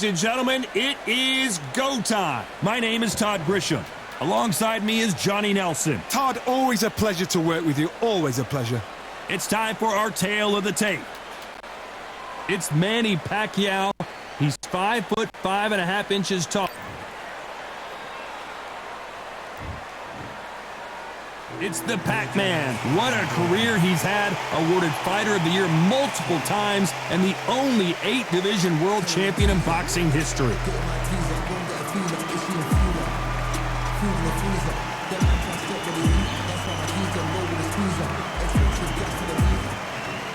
and gentlemen, it is go time. My name is Todd Grisham. Alongside me is Johnny Nelson. Todd, always a pleasure to work with you. Always a pleasure. It's time for our tale of the tape. It's Manny Pacquiao. He's 5 foot 5.5 inches tall. It's the Pac-Man. What a career he's had. Awarded Fighter of the Year multiple times and the only 8-division world champion in boxing history.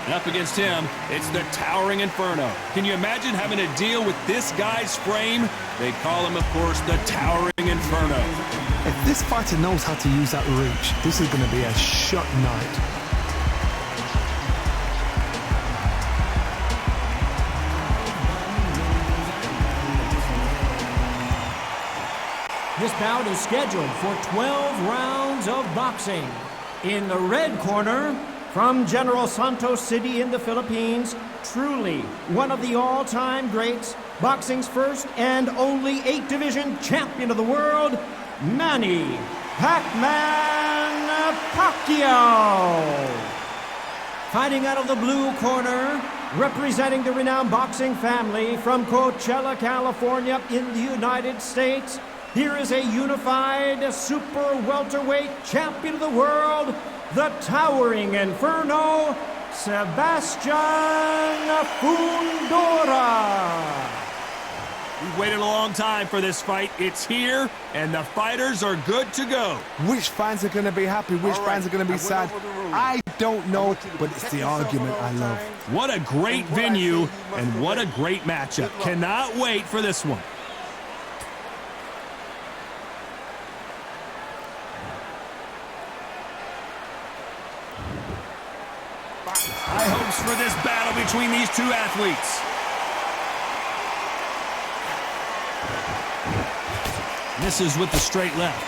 And up against him, it's the Towering Inferno. Can you imagine having to deal with this guy's frame? They call him, of course, the Towering Inferno. If this fighter knows how to use that reach, this is going to be a shot night. This bout is scheduled for 12 rounds of boxing. In the red corner, from General Santos City in the Philippines, truly one of the all-time greats, boxing's first and only 8-division champion of the world, Manny Pac-Man Pacquiao. Fighting out of the blue corner, representing the renowned boxing family from Coachella, California in the United States, here is a unified super welterweight champion of the world, the Towering Inferno, Sebastian Fundora. We've waited a long time for this fight. It's here, and the fighters are good to go. Which fans are going to be happy? Which fans are going to be sad? I don't know, but it's the argument I love. What a great venue, and what a great matchup. Cannot wait for this one. High hopes for this battle between these two athletes. Misses with the straight left.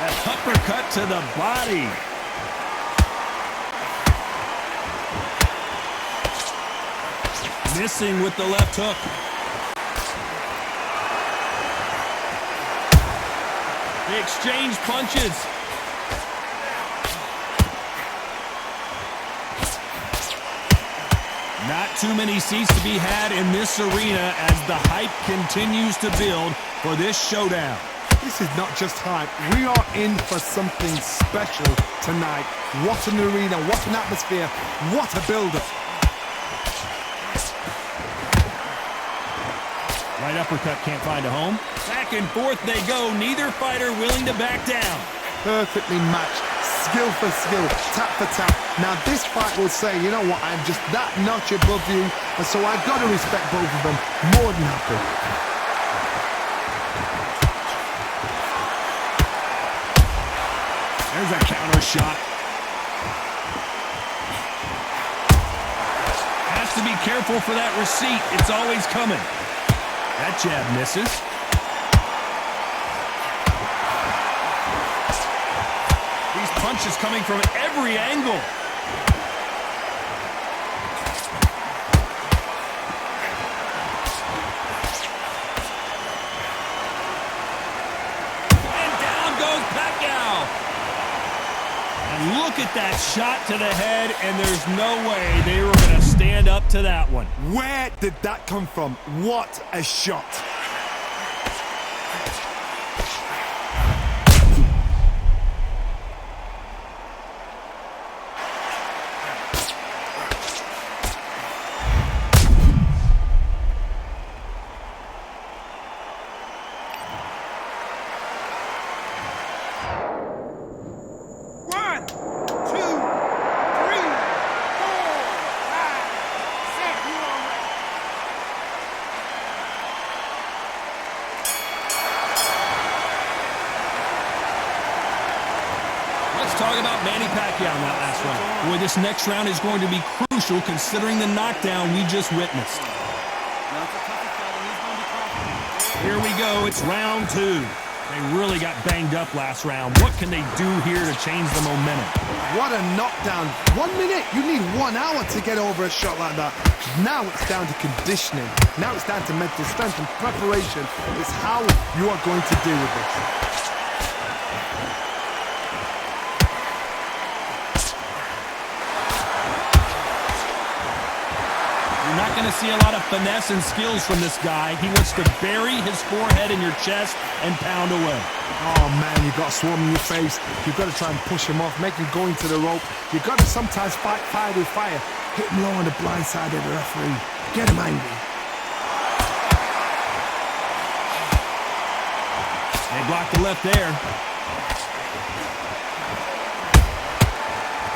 That uppercut to the body. Missing with the left hook. They exchange punches. Not too many seats to be had in this arena as the hype continues to build for this showdown. This is not just hype. We are in for something special tonight. What an arena, what an atmosphere, what a build-up. Right uppercut can't find a home. Back and forth they go. Neither fighter willing to back down. Perfectly matched. Skill for skill. Tap for tap. Now this fight will say, you know what, I'm just that notch above you. And so I've got to respect both of them. More than happy. There's a counter shot. Has to be careful for that receipt. It's always coming. That jab misses. These punches coming from every angle. And down goes Pacquiao. And look at that shot to the head, and there's no way they were going to stand up to that one. Where did that come from? What a shot. Talk about Manny Pacquiao in that last round. Boy, this next round is going to be crucial considering the knockdown we just witnessed. Here we go. It's round 2. They really got banged up last round. What can they do here to change the momentum? What a knockdown. 1 minute, you need 1 hour to get over a shot like that. Now it's down to conditioning. Now it's down to mental strength and preparation. It's how you are going to deal with this. You're not going to see a lot of finesse and skills from this guy. He wants to bury his forehead in your chest and pound away. Oh man, you've got a swarm in your face. You've got to try and push him off, make him go into the rope. You've got to sometimes fight fire with fire. Hit him low on the blind side of the referee. Get him angry. They blocked the left there.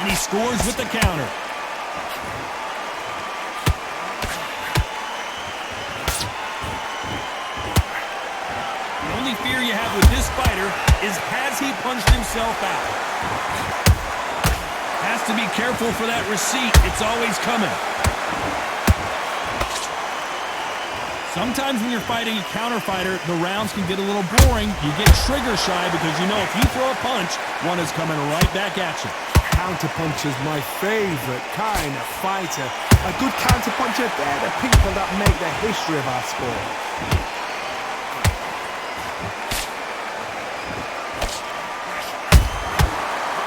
And he scores with the counter. The only fear you have with this fighter is, has he punched himself out? Has to be careful for that receipt. It's always coming. Sometimes when you're fighting a counter fighter, the rounds can get a little boring. You get trigger shy because you know if you throw a punch, one is coming right back at you. Counter puncher's my favorite kind of fighter. A good counter puncher, they're the people that make the history of our sport.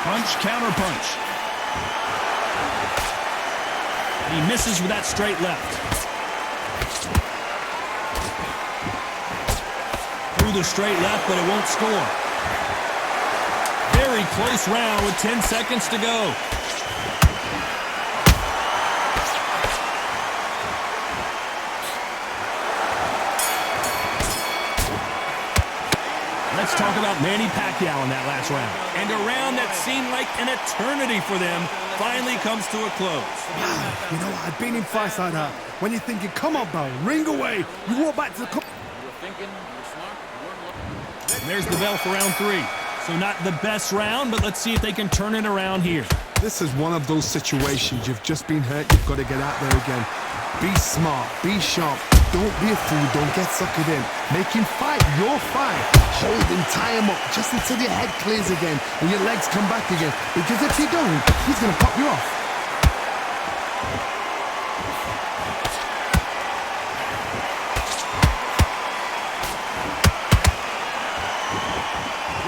Punch, counter punch. He misses with that straight left. Through the straight left, but it won't score. Very close round with 10 seconds to go. Let's talk about Manny Pacquiao in that last round. And a round that seemed like an eternity for them finally comes to a close. You know what? I've been in fights like that. When you're thinking, come on, bro, ring away. You walk back to the... And there's the bell for round 3. So not the best round, but let's see if they can turn it around here. This is one of those situations. You've just been hurt. You've got to get out there again. Be smart. Be sharp. Don't be a fool. Don't get suckered in. Make him fight your fight. Hold him, tie him up, just until your head clears again and your legs come back again. Because if you don't, he's going to pop you off.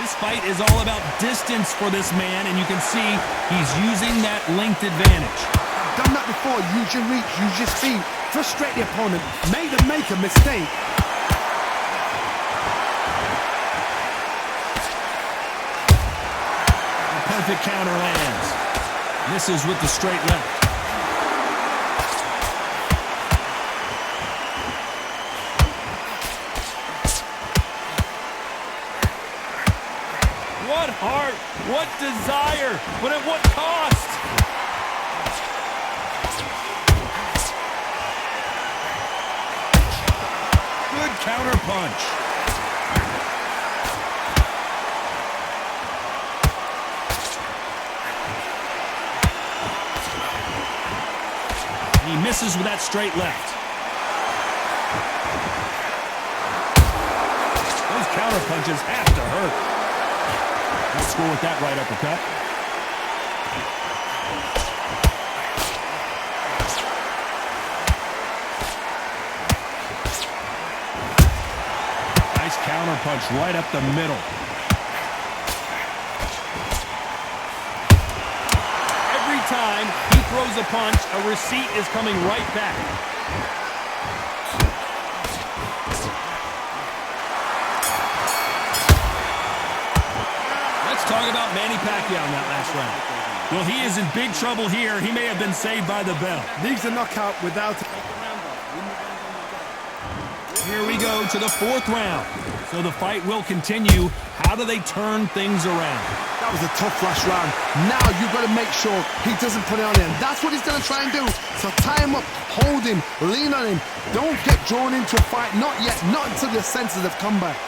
This fight is all about distance for this man, and you can see he's using that length advantage. I've done that before. Use your reach, use your speed. Frustrate the opponent. Make them make a mistake. Perfect counter lands. Misses with the straight left. What heart, what desire, but at what cost? Good counter punch. He misses with that straight left. Those counter punches have to hurt. He'll score with that right uppercut. Nice counter punch right up the middle. Every time he throws a punch, a receipt is coming right back. Let's talk about Manny Pacquiao in that last round. Well, he is in big trouble here. He may have been saved by the bell. Needs a knockout without... Here we go to the 4th round. So the fight will continue. How do they turn things around? That was a tough last round. Now you've got to make sure he doesn't put it on him. That's what he's going to try and do. So tie him up, hold him, lean on him. Don't get drawn into a fight. Not yet. Not until your senses have come back.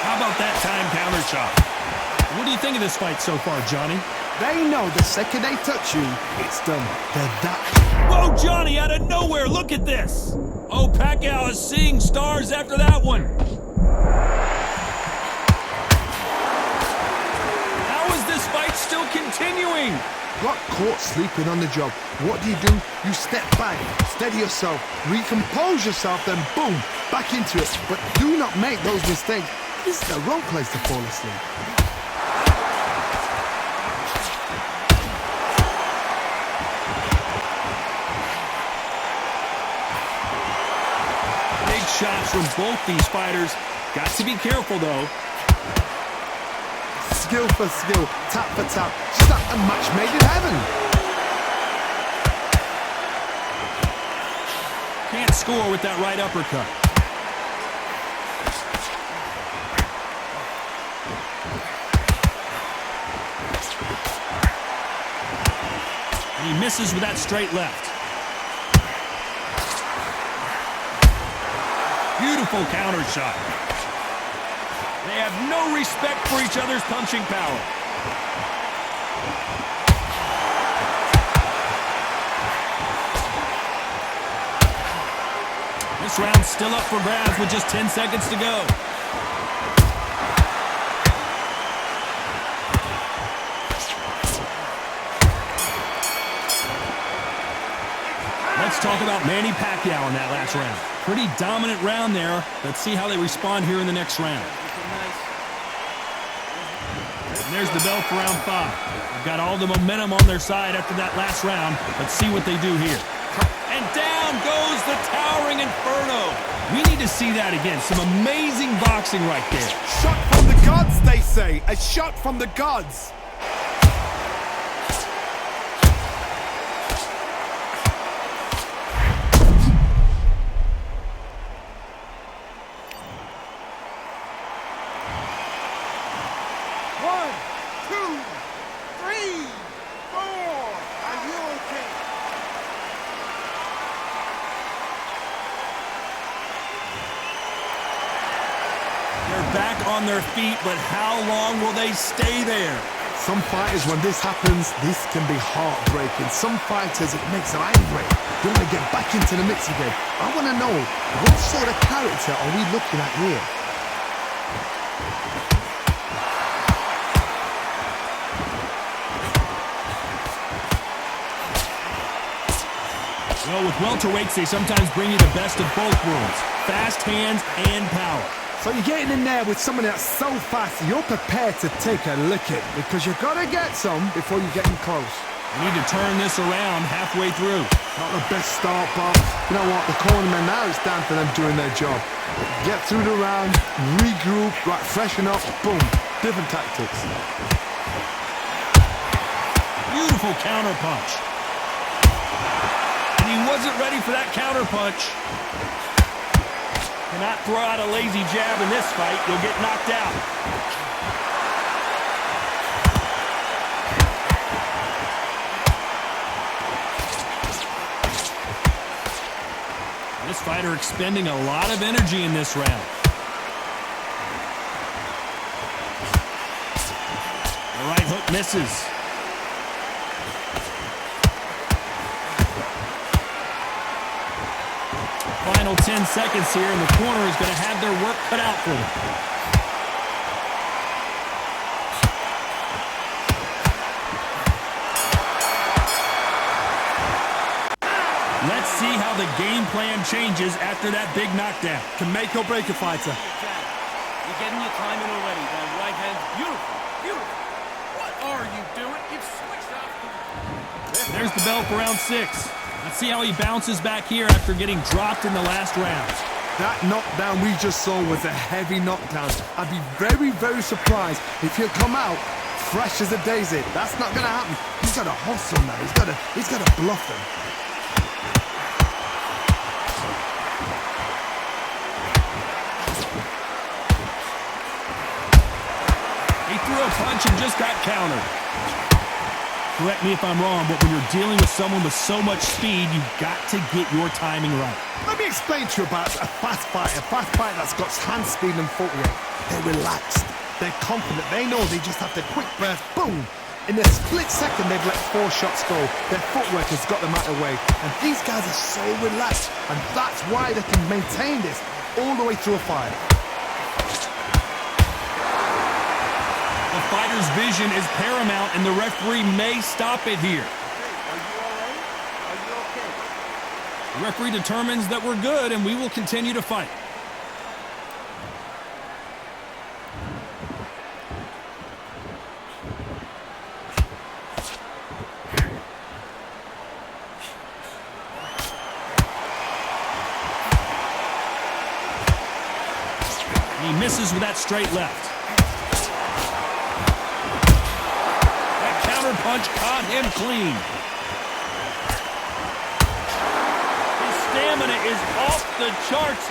How about that time counter shot? What do you think of this fight so far, Johnny? They know the second they touch you, it's done. They're that. Whoa, Johnny, out of nowhere, look at this. Oh, Pacquiao is seeing stars after that one. How is this fight still continuing? Got caught sleeping on the job. What do? You step back, steady yourself, recompose yourself, then boom, back into it. But do not make those mistakes. This is the wrong place to fall asleep. Big shots from both these fighters. Got to be careful, though. Skill for skill, tap for tap. Just like a match made in heaven. Can't score with that right uppercut. And he misses with that straight left. Beautiful counter shot. They have no respect for each other's punching power. This round's still up for grabs with just 10 seconds to go. Let's talk about Manny Pacquiao in that last round. Pretty dominant round there. Let's see how they respond here in the next round. And there's the bell for round 5. They've got all the momentum on their side after that last round. Let's see what they do here. And down goes the towering Inferno. We need to see that again. Some amazing boxing right there. Shot from the gods, they say. A shot from the gods. Back on their feet, but how long will they stay there? Some fighters, when this happens, this can be heartbreaking. Some fighters, it makes them angry. They want to get back into the mix again. I want to know, what sort of character are we looking at here? Well, with welterweights, they sometimes bring you the best of both worlds. Fast hands and power. So you're getting in there with someone that's so fast, you're prepared to take a licking because you've got to get some before you get in close. You need to turn this around halfway through. Not the best start, but you know what? The cornermen, now it's down to them doing their job. Get through the round, regroup, right, freshen up, boom. Different tactics. Beautiful counter punch. And he wasn't ready for that counter punch. Cannot throw out a lazy jab in this fight. You'll get knocked out. This fighter expending a lot of energy in this round. The right hook misses. Final 10 seconds here, and the corner is going to have their work cut out for them. Let's see how the game plan changes after that big knockdown. Can make or break a fighter. You're getting your timing already. That right hand, beautiful, beautiful. What are you doing? You've switched off. There's the bell for round 6. Let's see how he bounces back here after getting dropped in the last round. That knockdown we just saw was a heavy knockdown. I'd be very, very surprised if he'll come out fresh as a daisy. That's not going to happen. He's got to hustle now. He's got to bluff them. He threw a punch and just got countered. Correct me if I'm wrong, but when you're dealing with someone with so much speed, you've got to get your timing right. Let me explain to you about a fast fighter that's got hand speed and footwork. They're relaxed. They're confident. They know they just have to quick breath, boom, In a split second, they've let 4 shots go. Their footwork has got them out of the way. And these guys are so relaxed. And that's why they can maintain this all the way through a fight. The fighter's vision is paramount, and the referee may stop it here. The referee determines that we're good, and we will continue to fight. He misses with that straight left. That counter punch caught him clean. His stamina is off the charts.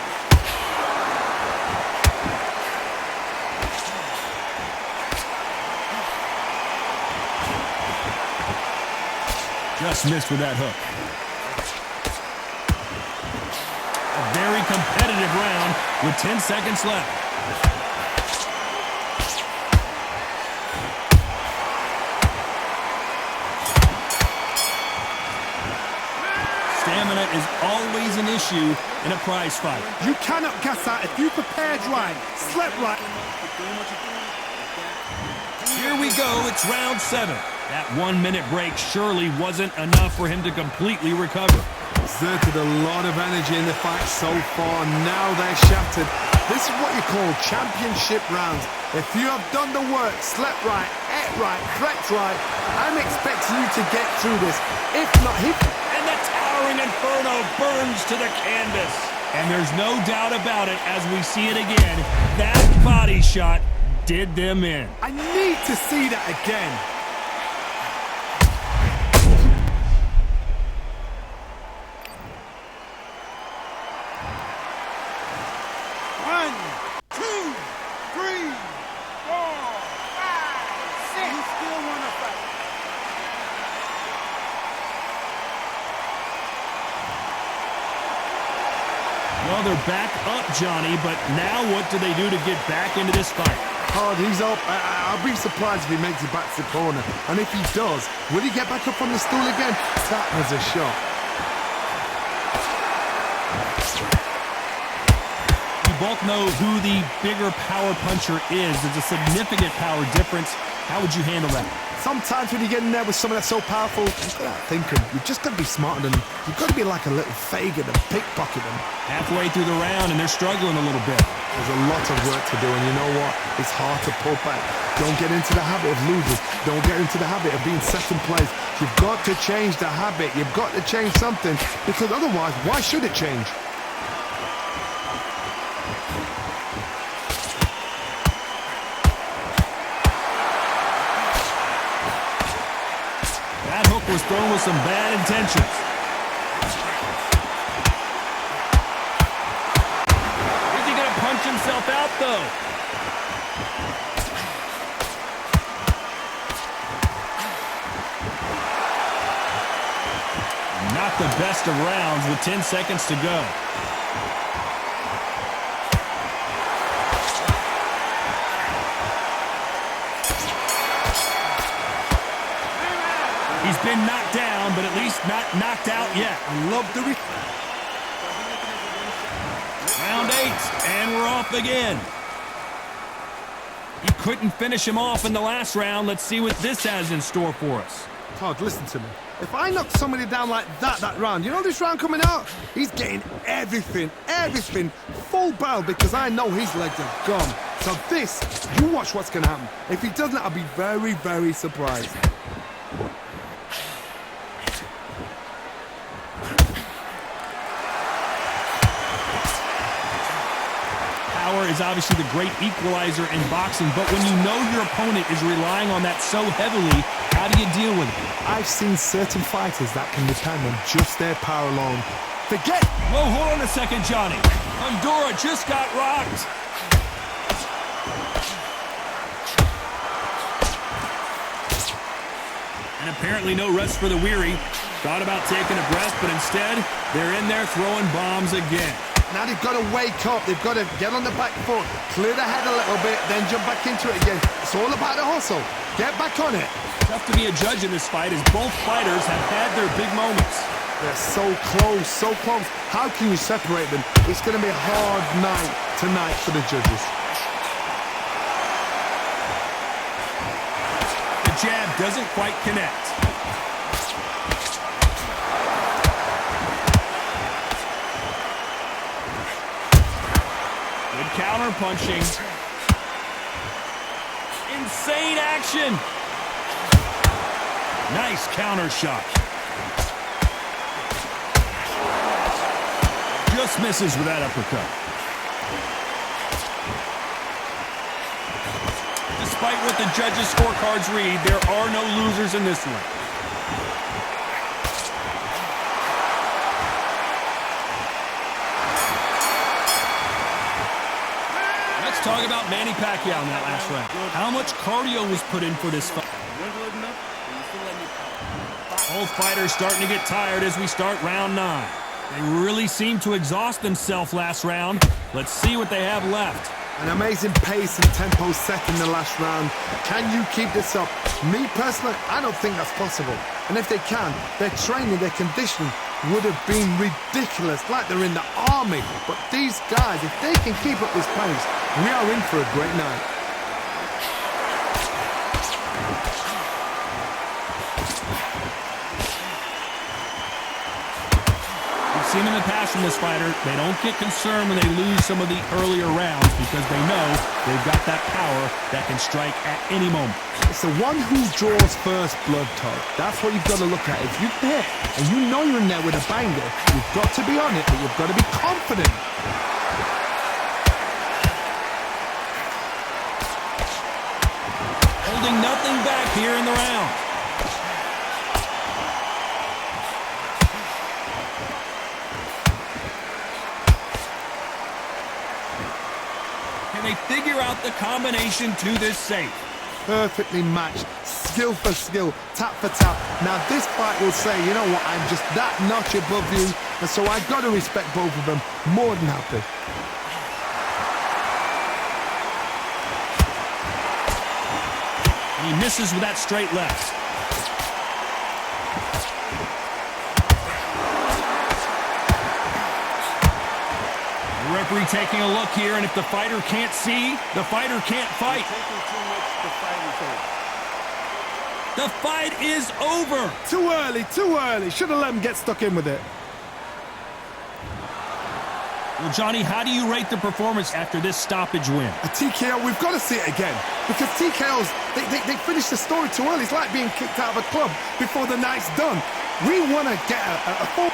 Just missed with that hook. A very competitive round with 10 seconds left. Stamina is always an issue in a prize fight. You cannot gas out if you prepared right, slept right. Here we go, it's round 7. That 1-minute break surely wasn't enough for him to completely recover. Exerted a lot of energy in the fight so far. Now they're shattered. This is what you call championship rounds. If you have done the work, slept right, ate right, slept right, I'm expecting you to get through this. If not, And the towering inferno burns to the canvas. And there's no doubt about it as we see it again. That body shot did them in. I need to see that again. Well, they're back up, Johnny, but now what do they do to get back into this fight? Hard, he's up. I'll be surprised if he makes it back to the corner. And if he does, will he get back up on the stool again? That was a shot. You both know who the bigger power puncher is. There's a significant power difference. How would you handle that? Sometimes when you get in there with someone that's so powerful, you've got to think him. You've just got to be smarter than him. You've got to be like a little Fagin and pickpocket him. Halfway through the round, and they're struggling a little bit. There's a lot of work to do, and you know what? It's hard to pull back. Don't get into the habit of losing. Don't get into the habit of being second place. You've got to change the habit. You've got to change something, because otherwise, why should it change? That hook was thrown with some bad intentions. Is he going to punch himself out, though? Not the best of rounds with 10 seconds to go. He's been knocked down, but at least not knocked out yet. I love the... Round 8, and we're off again. You couldn't finish him off in the last round. Let's see what this has in store for us. Todd, listen to me. If I knock somebody down like that round, you know this round coming out? He's getting everything, full barrel, because I know his legs are gone. So this, you watch what's going to happen. If he doesn't, I'll be very, very surprised. Power is obviously the great equalizer in boxing, but when you know your opponent is relying on that so heavily, how do you deal with it? I've seen certain fighters that can depend on just their power alone. Forget... Whoa, hold on a second, Johnny. Fundora just got rocked. And apparently no rest for the weary. Thought about taking a breath, but instead, they're in there throwing bombs again. Now they've got to wake up. They've got to get on the back foot, clear the head a little bit, then jump back into it again. It's all about the hustle. Get back on it. Tough to be a judge in this fight as both fighters have had their big moments. They're so close, so close. How can you separate them? It's going to be a hard night tonight for the judges. The jab doesn't quite connect. Good counter punching. Insane action. Nice counter shot. Just misses with that uppercut. Despite what the judges' scorecards read, there are no losers in this one. Let's talk about Manny Pacquiao in that last round. How much cardio was put in for this fight? Both fighters starting to get tired as we start round 9. They really seemed to exhaust themselves last round. Let's see what they have left. An amazing pace and tempo set in the last round. Can you keep this up? Me personally, I don't think that's possible. And if they can, their training, their conditioning would have been ridiculous, like they're in the army. But these guys, if they can keep up this pace, we are in for a great night. Seen in the past from this fighter, they don't get concerned when they lose some of the earlier rounds because they know they've got that power that can strike at any moment. It's the one who draws first blood, Todd. That's what you've got to look at. If you hit and you know you're in there with a banger, you've got to be on it, but you've got to be confident. Holding nothing back here in the round. Can they figure out the combination to this safe? Perfectly matched, skill for skill, tap for tap. Now this fight will say, you know what, I'm just that notch above you, and so I've got to respect both of them. More than happy. And he misses with that straight left. The referee taking a look here, and if the fighter can't see, the fighter can't fight. The fight is over. Too early, too early. Should have let him get stuck in with it. Well, Johnny, how do you rate the performance after this stoppage win? A TKO, we've got to see it again. Because TKOs, they finish the story too early. It's like being kicked out of a club before the night's done. We want to get a full...